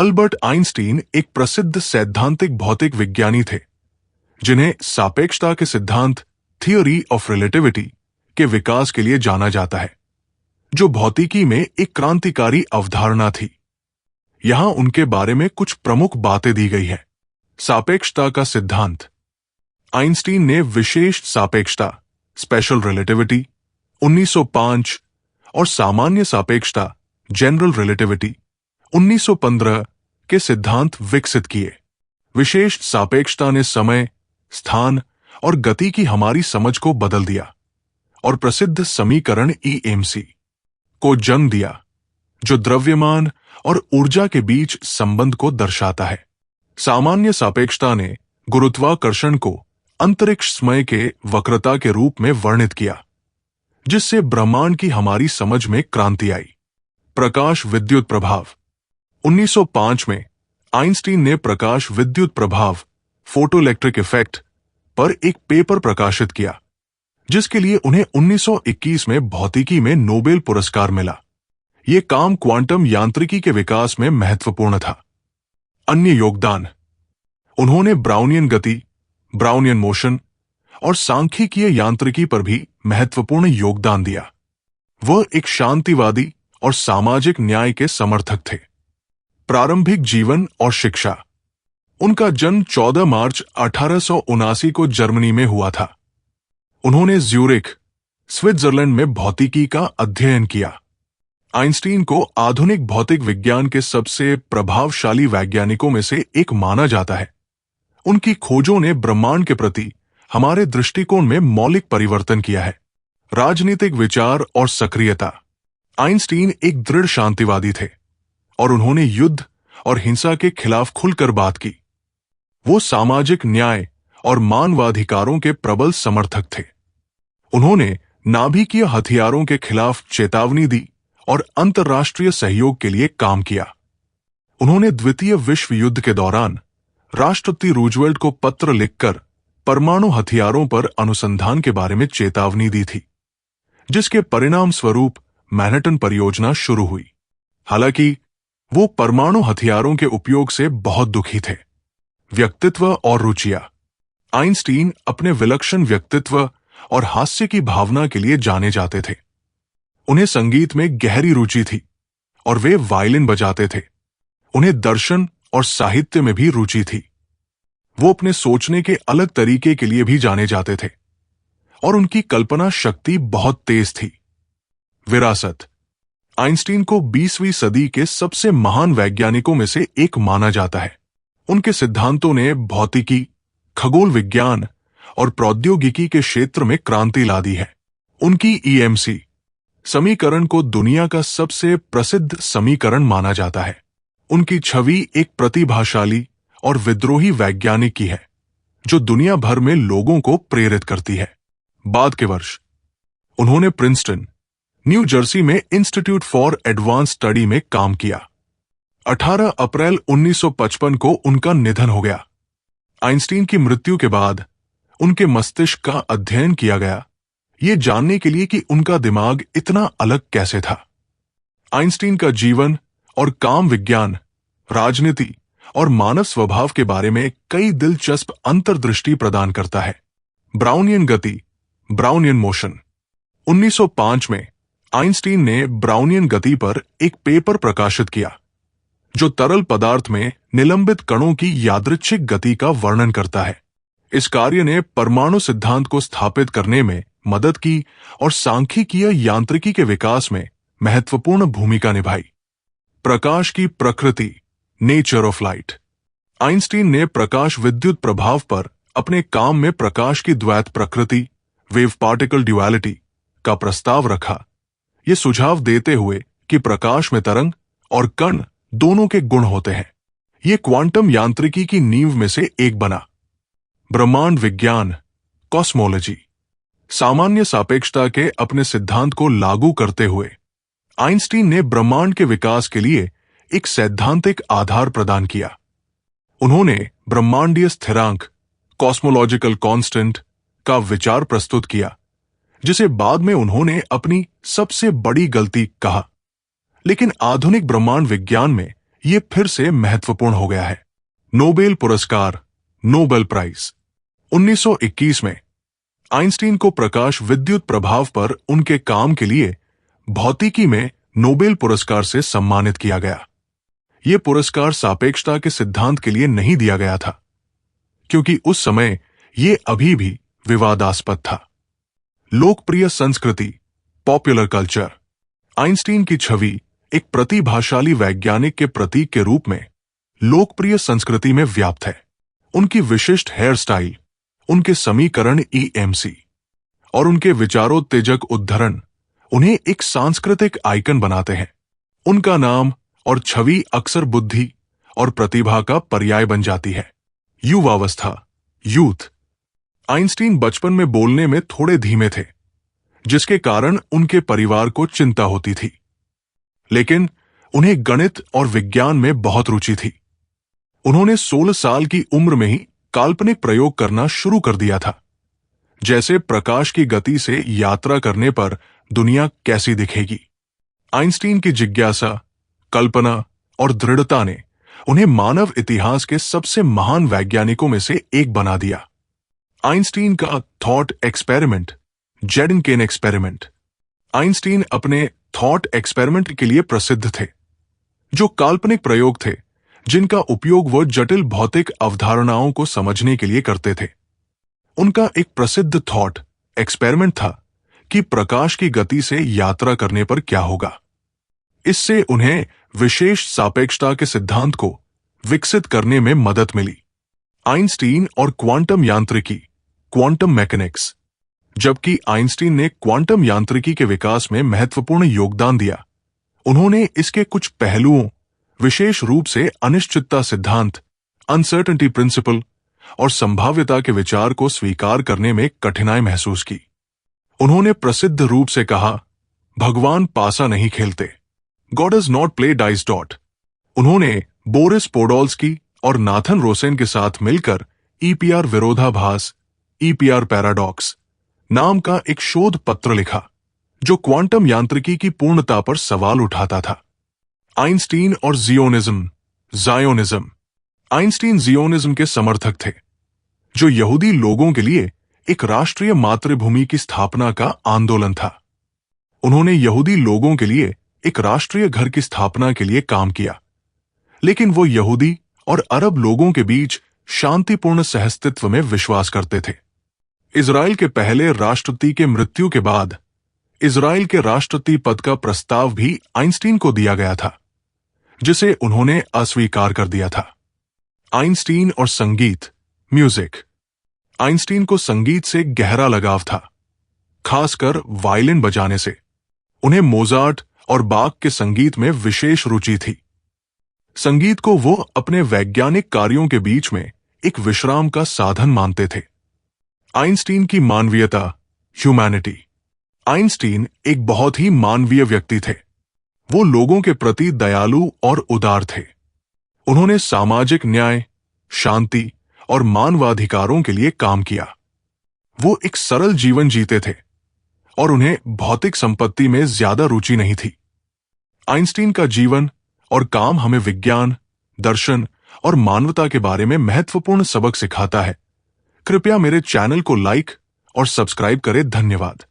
Albert Einstein एक प्रसिद्ध सैद्धांतिक भौतिक विज्ञानी थे, जिन्हें सापेक्षता के सिद्धांत थियोरी ऑफ रिलेटिविटी के विकास के लिए जाना जाता है, जो भौतिकी में एक क्रांतिकारी अवधारणा थी। यहां उनके बारे में कुछ प्रमुख बातें दी गई है। सापेक्षता का सिद्धांत। आइंस्टीन ने विशेष सापेक्षता स्पेशल रिलेटिविटी 1905 और सामान्य सापेक्षता जनरल रिलेटिविटी 1915 के सिद्धांत विकसित किए। विशेष सापेक्षता ने समय, स्थान और गति की हमारी समझ को बदल दिया और प्रसिद्ध समीकरण EMC को जन्म दिया, जो द्रव्यमान और ऊर्जा के बीच संबंध को दर्शाता है। सामान्य सापेक्षता ने गुरुत्वाकर्षण को अंतरिक्ष समय के वक्रता के रूप में वर्णित किया, जिससे ब्रह्मांड की हमारी समझ में क्रांति आई। प्रकाश विद्युत प्रभाव। 1905 में आइंस्टीन ने प्रकाश विद्युत प्रभाव फोटोइलेक्ट्रिक इफेक्ट पर एक पेपर प्रकाशित किया, जिसके लिए उन्हें 1921 में भौतिकी में नोबेल पुरस्कार मिला। यह काम क्वांटम यांत्रिकी के विकास में महत्वपूर्ण था। अन्य योगदान। उन्होंने ब्राउनियन गति, ब्राउनियन मोशन और सांख्यिकीय यांत्रिकी पर भी महत्वपूर्ण योगदान दिया। वह एक शांतिवादी और सामाजिक न्याय के समर्थक थे। प्रारंभिक जीवन और शिक्षा। उनका जन्म 14 मार्च 1879 को जर्मनी में हुआ था। उन्होंने ज्यूरिख, स्विट्जरलैंड में भौतिकी का अध्ययन किया। आइंस्टीन को आधुनिक भौतिक विज्ञान के सबसे प्रभावशाली वैज्ञानिकों में से एक माना जाता है। उनकी खोजों ने ब्रह्मांड के प्रति हमारे दृष्टिकोण में मौलिक परिवर्तन किया है। राजनीतिक विचार और सक्रियता। आइंस्टीन एक दृढ़ शांतिवादी थे और उन्होंने युद्ध और हिंसा के खिलाफ खुलकर बात की। वो सामाजिक न्याय और मानवाधिकारों के प्रबल समर्थक थे। उन्होंने नाभिकीय हथियारों के खिलाफ चेतावनी दी और अंतर्राष्ट्रीय सहयोग के लिए काम किया। उन्होंने द्वितीय विश्व युद्ध के दौरान राष्ट्रपति रूजवेल्ट को पत्र लिखकर परमाणु हथियारों पर अनुसंधान के बारे में चेतावनी दी थी, जिसके परिणाम स्वरूप मैनहट्टन परियोजना शुरू हुई। हालांकि वो परमाणु हथियारों के उपयोग से बहुत दुखी थे। व्यक्तित्व और रुचियां। आइंस्टीन अपने विलक्षण व्यक्तित्व और हास्य की भावना के लिए जाने जाते थे। उन्हें संगीत में गहरी रुचि थी और वे वायलिन बजाते थे। उन्हें दर्शन और साहित्य में भी रुचि थी। वो अपने सोचने के अलग तरीके के लिए भी जाने जाते थे और उनकी कल्पना शक्ति बहुत तेज थी। विरासत। आइंस्टीन को 20वीं सदी के सबसे महान वैज्ञानिकों में से एक माना जाता है। उनके सिद्धांतों ने भौतिकी, खगोल विज्ञान और प्रौद्योगिकी के क्षेत्र में क्रांति ला दी है। उनकी EMC समीकरण को दुनिया का सबसे प्रसिद्ध समीकरण माना जाता है। उनकी छवि एक प्रतिभाशाली और विद्रोही वैज्ञानिक की है, जो दुनिया भर में लोगों को प्रेरित करती है। बाद के वर्ष उन्होंने प्रिंसटन, न्यू जर्सी में इंस्टीट्यूट फॉर एडवांस स्टडी में काम किया। 18 अप्रैल 1955 को उनका निधन हो गया। आइंस्टीन की मृत्यु के बाद उनके मस्तिष्क का अध्ययन किया गया, ये जानने के लिए कि उनका दिमाग इतना अलग कैसे था। आइंस्टीन का जीवन और काम विज्ञान, राजनीति और मानव स्वभाव के बारे में कई दिलचस्प अंतर्दृष्टि प्रदान करता है। ब्राउनियन गति, ब्राउनियन मोशन। 1905 में आइंस्टीन ने ब्राउनियन गति पर एक पेपर प्रकाशित किया, जो तरल पदार्थ में निलंबित कणों की यादृच्छिक गति का वर्णन करता है। इस कार्य ने परमाणु सिद्धांत को स्थापित करने में मदद की और सांख्यिकीय यांत्रिकी के विकास में महत्वपूर्ण भूमिका निभाई। प्रकाश की प्रकृति, नेचर ऑफ लाइट। आइंस्टीन ने प्रकाश विद्युत प्रभाव पर अपने काम में प्रकाश की द्वैत प्रकृति, वेव पार्टिकल ड्युअलिटी का प्रस्ताव रखा, ये सुझाव देते हुए कि प्रकाश में तरंग और कण दोनों के गुण होते हैं। ये क्वांटम यांत्रिकी की नींव में से एक बना। ब्रह्मांड विज्ञान, कॉस्मोलॉजी। सामान्य सापेक्षता के अपने सिद्धांत को लागू करते हुए आइंस्टीन ने ब्रह्मांड के विकास के लिए एक सैद्धांतिक आधार प्रदान किया। उन्होंने ब्रह्मांडीय स्थिरांक, कॉस्मोलॉजिकल कांस्टेंट का विचार प्रस्तुत किया, जिसे बाद में उन्होंने अपनी सबसे बड़ी गलती कहा। लेकिन आधुनिक ब्रह्मांड विज्ञान में ये फिर से महत्वपूर्ण हो गया है। नोबेल पुरस्कार, नोबेल प्राइज। 1921 में आइंस्टीन को प्रकाश विद्युत प्रभाव पर उनके काम के लिए भौतिकी में नोबेल पुरस्कार से सम्मानित किया गया। यह पुरस्कार सापेक्षता के सिद्धांत के लिए नहीं दिया गया था, क्योंकि उस समय यह अभी भी विवादास्पद था। लोकप्रिय संस्कृति, पॉपुलर कल्चर। आइंस्टीन की छवि एक प्रतिभाशाली वैज्ञानिक के प्रतीक के रूप में लोकप्रिय संस्कृति में व्याप्त है। उनकी विशिष्ट हेयर स्टाइल, उनके समीकरण EMC और उनके विचारोत्तेजक उद्धरण उन्हें एक सांस्कृतिक आइकन बनाते हैं। उनका नाम और छवि अक्सर बुद्धि और प्रतिभा का पर्याय बन जाती है। युवावस्था, यूथ। आइंस्टीन बचपन में बोलने में थोड़े धीमे थे, जिसके कारण उनके परिवार को चिंता होती थी, लेकिन उन्हें गणित और विज्ञान में बहुत रुचि थी। उन्होंने 16 साल की उम्र में ही काल्पनिक प्रयोग करना शुरू कर दिया था, जैसे प्रकाश की गति से यात्रा करने पर दुनिया कैसी दिखेगी। आइंस्टीन की जिज्ञासा, कल्पना और दृढ़ता ने उन्हें मानव इतिहास के सबसे महान वैज्ञानिकों में से एक बना दिया। आइंस्टीन का थॉट एक्सपेरिमेंट, जेडनकेन एक्सपेरिमेंट। आइंस्टीन अपने थॉट एक्सपेरिमेंट के लिए प्रसिद्ध थे, जो काल्पनिक प्रयोग थे जिनका उपयोग वो जटिल भौतिक अवधारणाओं को समझने के लिए करते थे। उनका एक प्रसिद्ध थॉट एक्सपेरिमेंट था कि प्रकाश की गति से यात्रा करने पर क्या होगा। इससे उन्हें विशेष सापेक्षता के सिद्धांत को विकसित करने में मदद मिली। आइंस्टीन और क्वांटम यांत्रिकी, क्वांटम मैकेनिक्स। जबकि आइंस्टीन ने क्वांटम यांत्रिकी के विकास में महत्वपूर्ण योगदान दिया, उन्होंने इसके कुछ पहलुओं, विशेष रूप से अनिश्चितता सिद्धांत, अनसर्टेनिटी प्रिंसिपल और संभाव्यता के विचार को स्वीकार करने में कठिनाई महसूस की। उन्होंने प्रसिद्ध रूप से कहा, भगवान पासा नहीं खेलते, God does not play dice dot. उन्होंने बोरिस पोडोल्स्की और नाथन रोसेन के साथ मिलकर EPR विरोधाभास, EPR पैराडॉक्स नाम का एक शोध पत्र लिखा, जो क्वांटम यांत्रिकी की पूर्णता पर सवाल उठाता था। आइंस्टीन और ज़ायोनिज्म। आइंस्टीन ज़ियोनिज्म के समर्थक थे, जो यहूदी लोगों के लिए एक राष्ट्रीय मातृभूमि की स्थापना का आंदोलन था। उन्होंने यहूदी लोगों के लिए एक राष्ट्रीय घर की स्थापना के लिए काम किया, लेकिन वो यहूदी और अरब लोगों के बीच शांतिपूर्ण सहअस्तित्व में विश्वास करते थे। इजराइल के पहले राष्ट्रपति के मृत्यु के बाद इजराइल के राष्ट्रपति पद का प्रस्ताव भी आइंस्टीन को दिया गया था, जिसे उन्होंने अस्वीकार कर दिया था। आइंस्टीन और संगीत, म्यूजिक। आइंस्टीन को संगीत से गहरा लगाव था, खासकर वायलिन बजाने से। उन्हें मोजार्ट और बाक के संगीत में विशेष रुचि थी। संगीत को वो अपने वैज्ञानिक कार्यों के बीच में एक विश्राम का साधन मानते थे। आइंस्टीन की मानवीयता, ह्यूमैनिटी। आइंस्टीन एक बहुत ही मानवीय व्यक्ति थे। वो लोगों के प्रति दयालु और उदार थे। उन्होंने सामाजिक न्याय, शांति और मानवाधिकारों के लिए काम किया। वो एक सरल जीवन जीते थे और उन्हें भौतिक संपत्ति में ज्यादा रुचि नहीं थी। आइंस्टीन का जीवन और काम हमें विज्ञान, दर्शन और मानवता के बारे में महत्वपूर्ण सबक सिखाता है। कृपया मेरे चैनल को लाइक और सब्सक्राइब करें। धन्यवाद।